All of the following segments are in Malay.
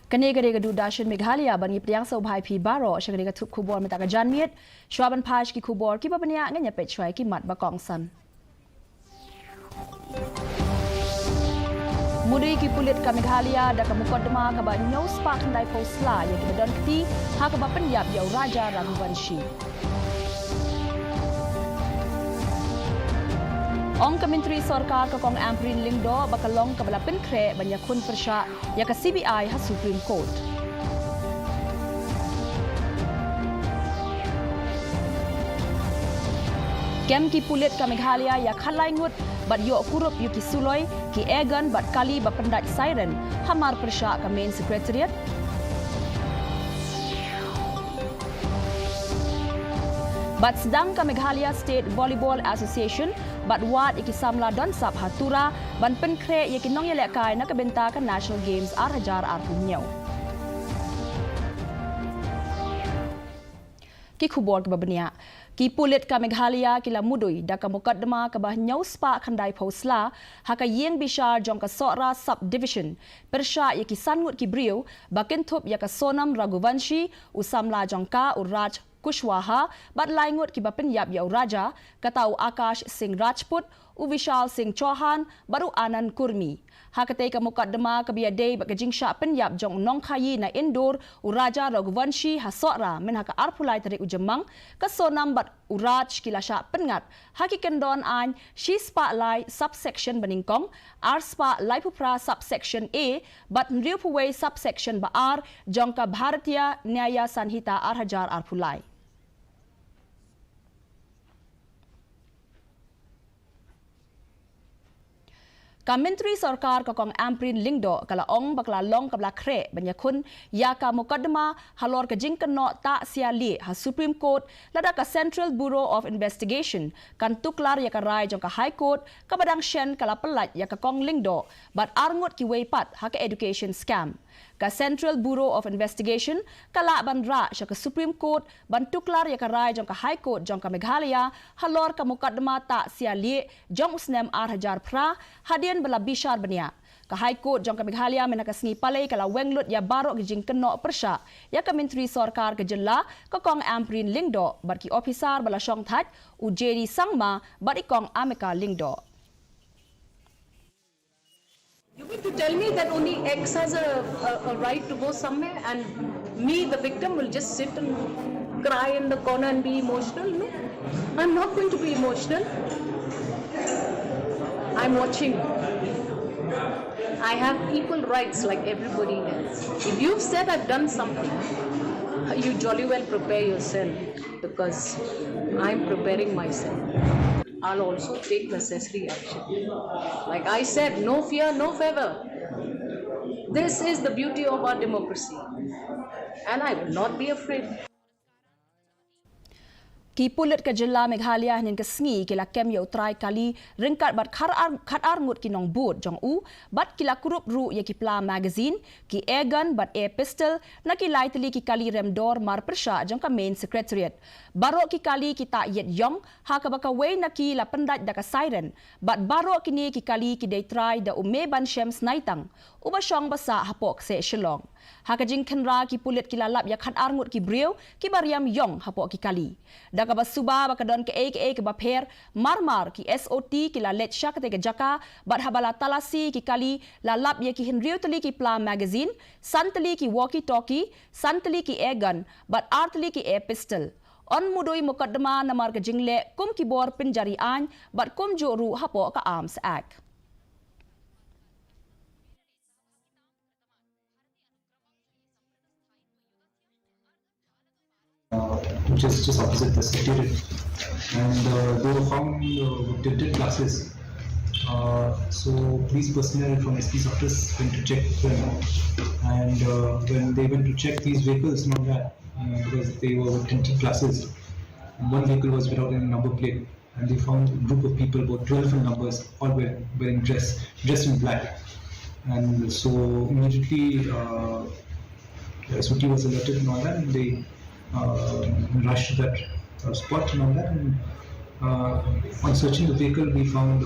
Kanega du dashin Meghalaya bangi priang sa ubhay pi baro siya kanega tup kubor mata ka janmiet shwaban paj ki kubor ki babanya nganya petchway ki mat bakong san. Mudi ki pulit ka Meghalaya da ka mukaddama ka ba nyaw spa kandai posla ya ki badan kti ha ka ba penyap yaw Raja Raghuvanshi. Ong Kementeri Sarkar ka kong Amprin Lingdo bakalong kabala penkre banya kun persya ya ka CBI ha Supreme Court. Kem ki pulit ka Meghalaya ya khalai ngut bat yo kurup yu ki suloi ki egan bat kali ba pendat siren hamar persya ka main secretariat. Bat sedang ka Meghalaya State Volleyball Association bat wat iki samla don sap hatura ban penkre iki nong yelek kai na kabenta ka National Games arhajar arpunyaw. Ki khubor ka babania ki pulit ka Meghalaya kila mudui da ka mukaddama ka bah nyaw spa khandai posla ha ka yeng bishar jong ka sora subdivision persha iki sangut ki brio bakin thup ya ka Sonam Raghuvanshi usamla jong ka uraj Kushwaha bat laingut ki bapen yap yaw Raja katau Akash Singh Rajput u Vishal Singh Chauhan baru Anand Kurmi hakate ka mukaddama ka biade ba kajing sha pen yap jong nong khayi na indoor u Raja Raghuvanshi ha sora men ha ka arpulai tari u jemang ka Sonam bat uraj kila sha pengat hakikan don an shi spa lai subsection baningkong ar spa lai pupra subsection A bat nriu puwei subsection ba ar jong ka Bharatiya Nyaya Sanhita arhajar arpulai. Kementeri Sarkar ka kong Amprin Lingdo kala ong bakla long kabla kre banyakun ya ka mukaddama halor ka jingkano ta siali ha Supreme Court lada ka Central Bureau of Investigation kan tuklar ya ka rai jong ka High Court ka badang shen kala pelat ya ka kong Lingdo bat arngot ki weipat ha ka education scam. Ka Central Bureau of Investigation kala ban ra siya ka Supreme Court ban tuklar ya ka rai jong ka High Court jong ka Meghalaya halor ka mukaddama ta siali jong usnem arhajar pra hadian bala bishar bania ka High Court jong ka Meghalaya menakasngi palai kala wenglut ya barok gijing keno persya ya ka Menteri Sarkar ke jela ka kong Amprin Lingdo bat ki officer bala syong that u JD Sangma bat ikong Ameka Lingdo. You mean to tell me that only X has a right to go somewhere and me, the victim, will just sit and cry in the corner and be emotional? No, I'm not going to be emotional. I'm watching. I have equal rights like everybody else. If you've said I've done something, you jolly well prepare yourself because I'm preparing myself. I'll also take necessary action. Like I said, no fear, no favor. This is the beauty of our democracy. And I will not be afraid. Ki pulit ka jela Meghalaya nin kesngi kila kem yo try kali ringkat bat khat arngut ki nong boot jong u bat kila kurup ru ye ki pla magazine ki egan bat air pistol na ki lightly ki kali remdor mar persha jong ka main secretariat barok ki kali kita yet yong ha ka baka way na ki la pendat da ka siren bat barok kini ki kali ki day try da ume ban shems naitang uba syong basa hapok se shelong ha ka jing khenra ki pulit kila lap ya khat arngut ki breu ki bariam yong hapok ki kali da ka basuba bakadon ke aka ke bapher marmar ki SOT ki la let shak te ke jaka bat habala talasi ki kali la lap ye ki hinriu tali ki pla magazine santali ki walkie talkie santali ki airgun bat artali ki air pistol on mudoi mukaddama namar ke jingle kum ki bor pinjari an bat kum joru hapo ka arms act which is just opposite the secretariat, and they were found with tinted glasses. So police personnel from SP's office went to check them, and when they went to check these vehicles, not that because they were with tinted glasses, one vehicle was without any number plate, and they found a group of people, about 12 different numbers, all wearing dressed in black, and so immediately SOT was alerted and all that, and they rushed to that spot and all that, and on searching the vehicle we found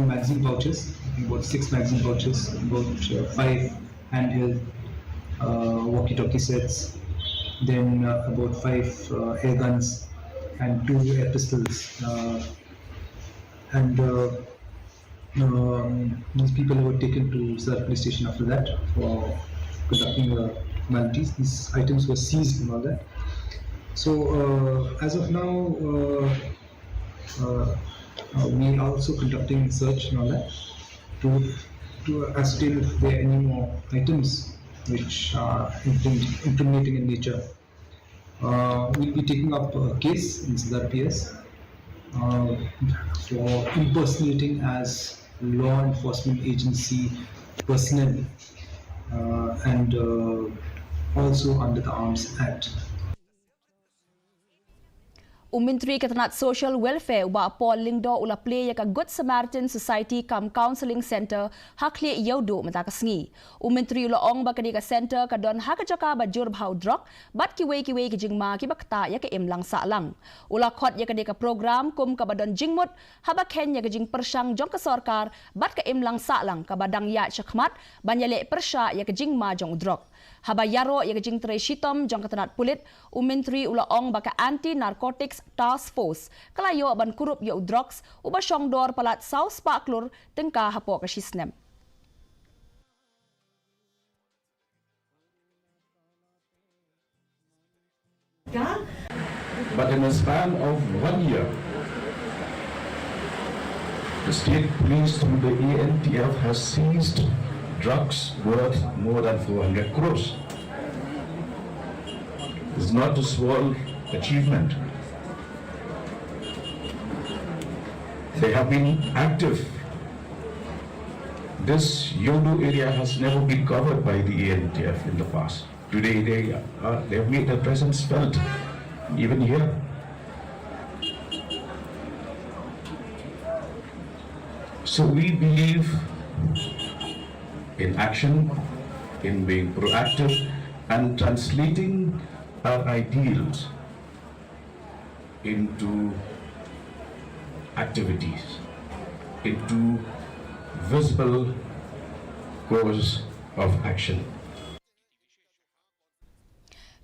magazine pouches, about 6 magazine pouches, about 5 handheld walkie-talkie sets, then about 5 air guns and 2 air pistols. And these people were taken to Surf police station after that for conducting formalities. These items were seized and all that. So as of now, we are also conducting search and all that to ascertain if there are any more items which are incriminating in nature. We'll be taking up a case in Sadar PS for impersonating as law enforcement agency personnel and also under the Arms Act. Menteri Ketenat Social Welfare uba Paul Lingdo ula play ka Good Samaritan Society kam Counselling Center hakli yaudu mata kasngi. Menteri ula ong ba ka center ka don hakajaka ba jur bhau drok bat kiwe ki jingma ki bakta ya ka imlang sa lang. Ula khot ya ka program kum ka ba don jingmut haba ken ya ka jing persang jong ka sarkar bat ka imlang sa lang ka badang ya chakmat banyale persya ya ka jingma jong drok. Haba yaro ya ka jing tre shitom jong ketenat pulit Menteri ula ong ba ka Anti-narcotics Task Force kalayo ban kurup yo drugs uba syongdor palat South Paklur tengka hapo ka sisnem. But in a span of 1 year, the state police through the ANTF has seized drugs worth more than 400 crores. It's not a small achievement. They have been active. This Yodo area has never been covered by the ANTF in the past. Today they have made their presence felt, even here. So we believe in action, in being proactive and translating our ideals into activities, into visible course of action.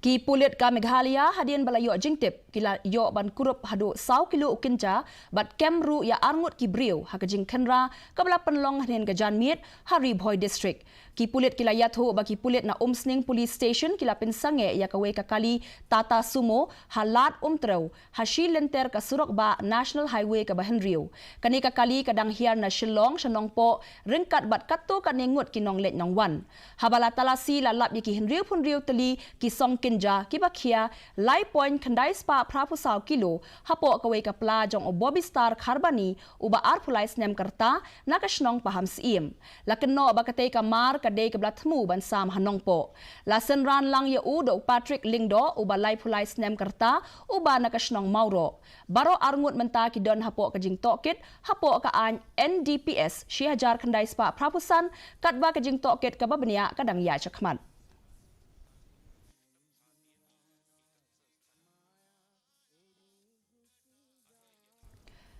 Ki pulit ka Meghalaya hadian balayo jingtip kila yo ban kurup hadu 100 kilo ukinca bat kemru ya arngut ki briu hakajing kenra kabla penlong hadian gajan miet Hari Boy district. Ki pulit kila yatho baki pulit na Umsning police station kila pinsange ya kawe kakali Tata Sumo halat treu hashi lenter ka surok ba National Highway ka Bahenriu. Kani kakali kadang hiar na Shillong shanongpo ringkat bat katto kanengut kinong let nong wan. Habala talasi lalap yaki henriu pun riu teli ki song kinja kibakia lai point kandai spa prapusau kilo hapo kawe kapla jong o Bobby Star Kharbani uba arpulai snem kerta nakashnong paham siem. Lakenno bakate kamar kadai keblatmu ban sam hanongpo. Lasen ran lang ya do Patrick Lingdo uba lai pulai snem kerta uba nakashnong mauro. Baro arngut menta ki don hapo kajing tokit hapo ka an NDPS Syihajar kandai spa prapusan katba kajing tokit kababnia kadang ya chakman.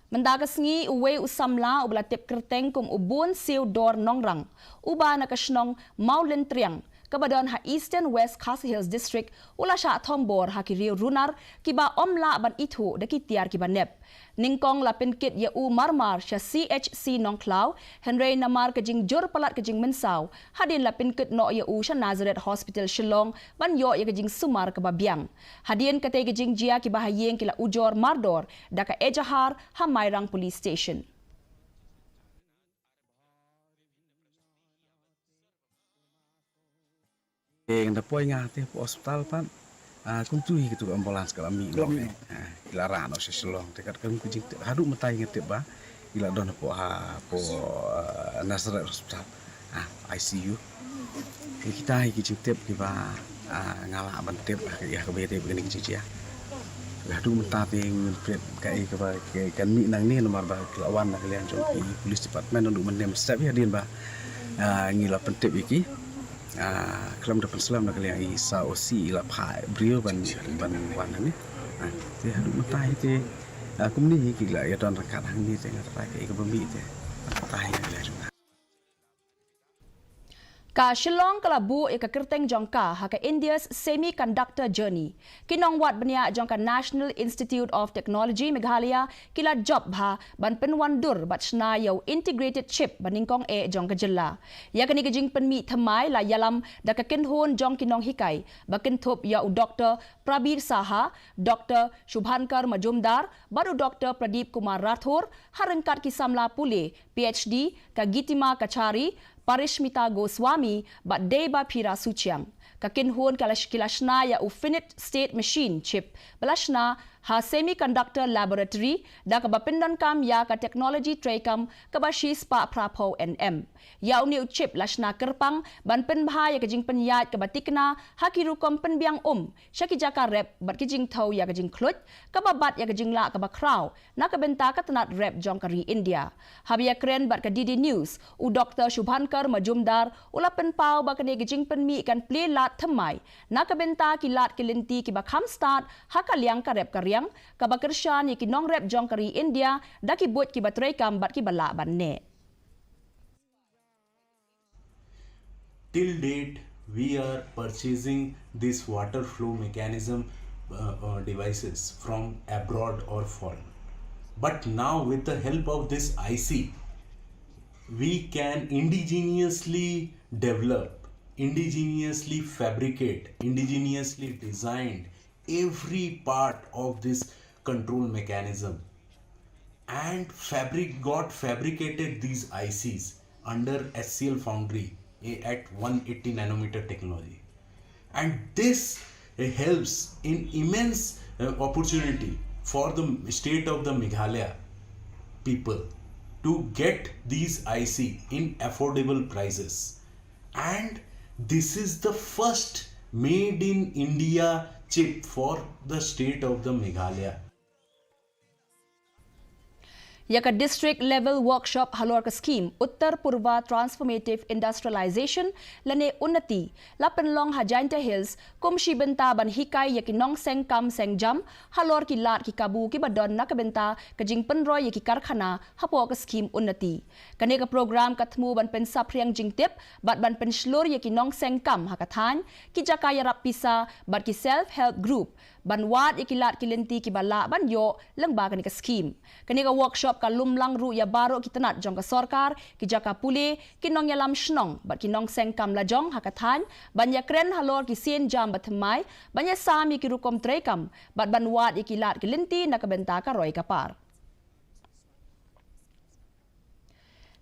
Mendagasngi uwe usamla ubla tip kerteng kum ubun siu dor nongrang uba nakasnong Mawlyntriang kabadon ha Eastern West KHASI Hills District ula sya thombor ha ki Rio Runar kiba omla ban itu daki tiar kiba nep ningkong lapin kit ya u marmar sya CHC nongklau Henry namar kajing jur palat kajing mensau hadin lapin kit no ya u sya Nazareth Hospital Shillong ban yo ya kajing sumar kebabiang hadin kate kajing jia kiba hayeng kila ujor mardor daka ejahar ha Mairang Police Station. Yang dapat ingat po hospital pan, kuntui gitu ambulans kalau mi long, ila rano seselong, dekat kami kucing, hadu metai ingat ba, ila don po Nazareth Hospital, ICU, kita kucing tep kita ngalah bantep, ya kebete begini kucing ya, hadu mentate kayak kan mi nang ni nomor ba kelawan nak kalian jom polis department untuk mendem step ya din ba, ngila pentep iki. Kelam depan selam nak lihat isa osi ila pai brio ban wan ni te hadu matai te kum ni gila ya don rekat hang ni te ngat pai ke bembi te matai ya Ka Shillong kalabu ika kerteng jongka haka India's Semiconductor journey. Kinong wat benia jongka National Institute of Technology Meghalaya kila job ha ban penwandur bat shna yau integrated chip baningkong jongka jella. Ya kani kejing penmi thamai la yalam da ka kinhon jong kinong hikai bakin thop ya u Dr. Prabir Saha, Dr. Shubhankar Majumdar, baru Dr. Pradeep Kumar Rathor, harengkat kisamla pule PhD ka Gitima Kachari, Parishmita Goswami, but Deba Pira Suchiang. Kakinhun kilashna ya u finite state machine chip, balashna ha semiconductor laboratory, da kabapindan kam ya ka technology tray kam kabashis pa prapo NM. Ya u chip lashna kerpang, ban penbha ya kajing penyat kabatikna, hakiru kom penbiang syaki jaka rep, bat kijing tau ya kajing klut, kababat ya kajing la kabakraw, na kabenta katanat rep jongkari India. Habia kren bat ka DD News, u Dr. Shubhankar Majumdar, ula penpau bakane kajing penmi ikan play lat thamai, na kabenta ki lat kilinti ki bakham start, hakaliang ka rep karyang, kabakersyan ya ki nong rep jongkari India, da ki buat ki batray kam bat ki bala banne. Till date, we are purchasing this water flow mechanism devices from abroad or foreign. But now with the help of this IC, we can indigenously develop, indigenously fabricate, indigenously design every part of this control mechanism and got fabricated these ICs under SCL Foundry at 180 nanometer technology, and this helps in immense opportunity for the state of the Meghalaya people to get these IC in affordable prices, and this is the first made in India chip for the state of the Meghalaya. Yaka district level workshop halor ka scheme Uttar Purva Transformative Industrialization lane unnati lapen long Hajanta Hills kumshi benta ban hikai yaki nong seng kam seng jam halor ki lat ki kabu ki badon nakabenta kajing penroy yaki karkhana hapo ka scheme unnati kane ka program katmu ban pen sapriang jingtip bat ban pen shlor yaki nong seng kam hakathan ki jakaya rap pisa bat ki self help group ban wat ikilat kilenti ki bala ban yo lengba kani ka scheme kani ka workshop ka lumlang ru ya baro kitanat jong ka sarkar ki jaka pule ki nong yalam shnong bat ki nong seng kam la jong hakathan ban ya kren halor ki sien jam batmai ban ya sami ki rukom trekam bat ban wat ikilat kilenti nakabenta ka roy kapar.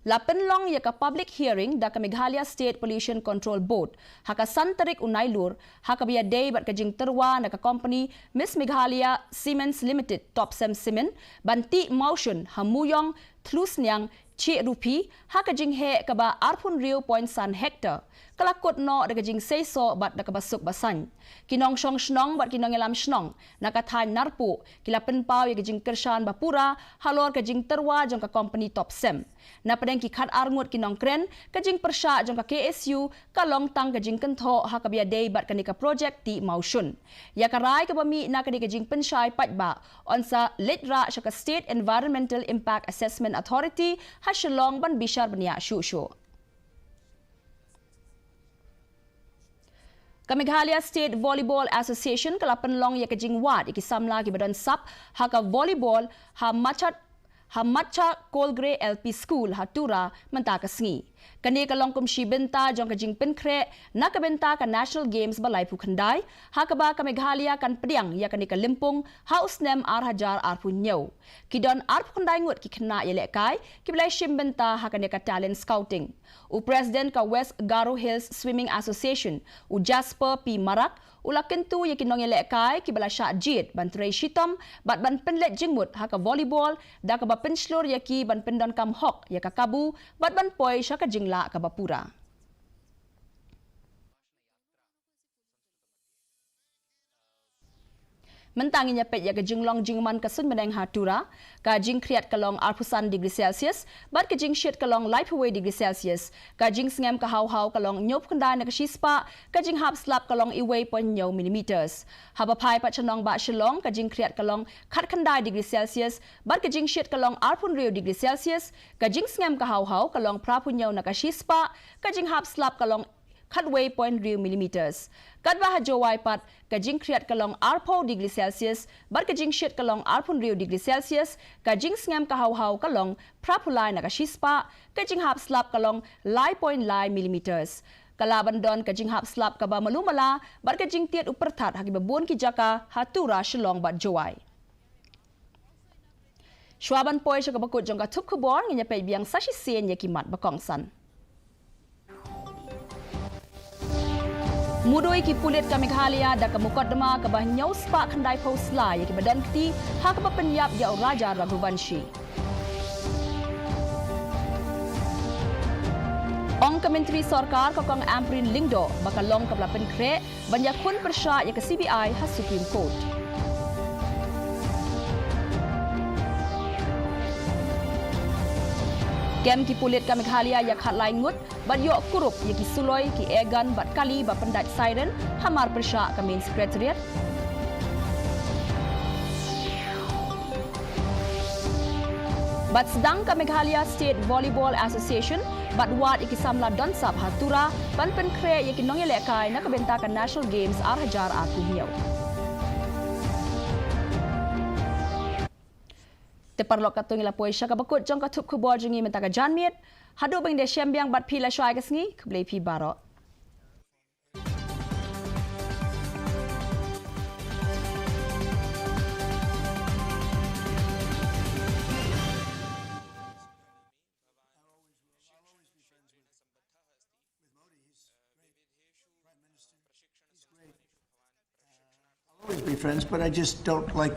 Lapen long ya ka public hearing da ka Meghalaya State Pollution Control Board haka santarik unailur haka biya day bat kajing terwa na ka company Miss Meghalaya Cements Limited Top Sem Cement banti motion hamuyong tlusnyang chi rupi haka jing he ka ba arpun rio point san hectare kalakot no da kajing seiso bat da ka basuk basan kinong shong shnong bat kinong elam shnong nakathan narpu kilapen pau ya kajing kershan bapura halor kajing terwa jong ka company Top Sem na padang ki khat arngut kinong kren kajing persha jong ka KSU kalong tang kajing kentho hakabia day bat kanika project ti maushun ya karai ka bami na kani kajing penshai patba onsa letra shaka State Environmental Impact Assessment Authority hashalong ban bishar bania shushu. Meghalaya State Volleyball Association kalapan long ya kajing wad ikisamla ki badan sap haka volleyball ha Macha Colgray LP School hatura mentaka sngi. Kani kalong kumshi benta jong kajing penkre nakabenta ka National Games balai pukandai hakaba ka Meghalaya kan pediang ya kani ka limpung hausnem arhajar arpunyo. Kidon arpukandai ngut ki kena yelekai ki balai shimbenta hakani ka talent scouting. U President ka West Garo Hills Swimming Association u Jasper P Marak ulakentu ya kinong yelekai ki bala sya jit ban tray shitom bat ban penlet jingmut haka volleyball da ka ba penslor ya ki ban pendon kam hok ya ka kabu bat ban poi sya ka jingla ka bapura. Mentanginya pet ya kejing long jingman kasun meneng hatura, kajing kriat kalong arpusan degree Celsius, bat kejing shit kalong life away degree Celsius, kajing sengem kahau-hau kalong nyop kendai na kashispa, kajing hap slap kalong iway pon nyaw millimeters. Habapai pat chanong ba shilong, kajing kriat kalong kat kendai degree Celsius, bat kajing shit kalong arpun rio degree Celsius, kajing sengem kahau-hau kalong prapun nyaw na kashispa, kajing hap slap kalong คัดเวย์0.1 millimeters กัดว่าฮะโจวายปัดกะจิงเครียดกะลอง4 degree Celsius บัดกะจิงเช็ดกะลอง4 degree Celsius กะจิงสงามกะเฮาๆกะลองพระพุลายนะกะชิสปะกะจิงหับสลับกะลอง0.1 millimetersกะลาบันดอนกะจิงหับสลับกะบามาลุมาลาบัดกะจิงเตียดอุปรทัดหากิบะบุนกิจากะฮาตุราฉลองบัดโจวายชวาบันปอยชกบกุดจงกะทุบขบวนงิญญาไปเบียงซัชิเซียนยากิมัดบะกองสันมูดวยกิปุลิตกาเมฆาลายาดักมุกดมากับะเหนียวสปะคันไดโพสลายยากิบะดันคตีหากบะปัญญาบยาราจารากุบันชีองค์การmenteri sarkarกองอัมปรินลิงโดบักลองกับละเป็นเครบัญญัติคุณประชายาก CBI ฮัสสุพรีมโคร์ตเกมกิปุลิตกาเมฆาลายาอยากขัดลายงุดบัดยกกรุบยากิสุลอยกิเอกันบัดกาลีบัดปันดัดไซเรนฮามารประชากามินสเกรตเรียตบัดสดังกาเมฆาลายา State Volleyball Association บัดวาดอิกิซัมลาดอนซับฮัตุระบันเป็นเครยากิน้องยาเลกายนักเบนตากัน National Games อาร์ฮจาร์อาคุเฮียวแต่ปรลอกกตัวนี้ละป่วยชักบกุดจงกระทุบขบวนจึงงี้มันตากระจานเมียดฮัดดูเบงเดชเชียมเบียงบัดพีละชายกสงี้ขบเลยพีบาระ Always be friends, but I just don't like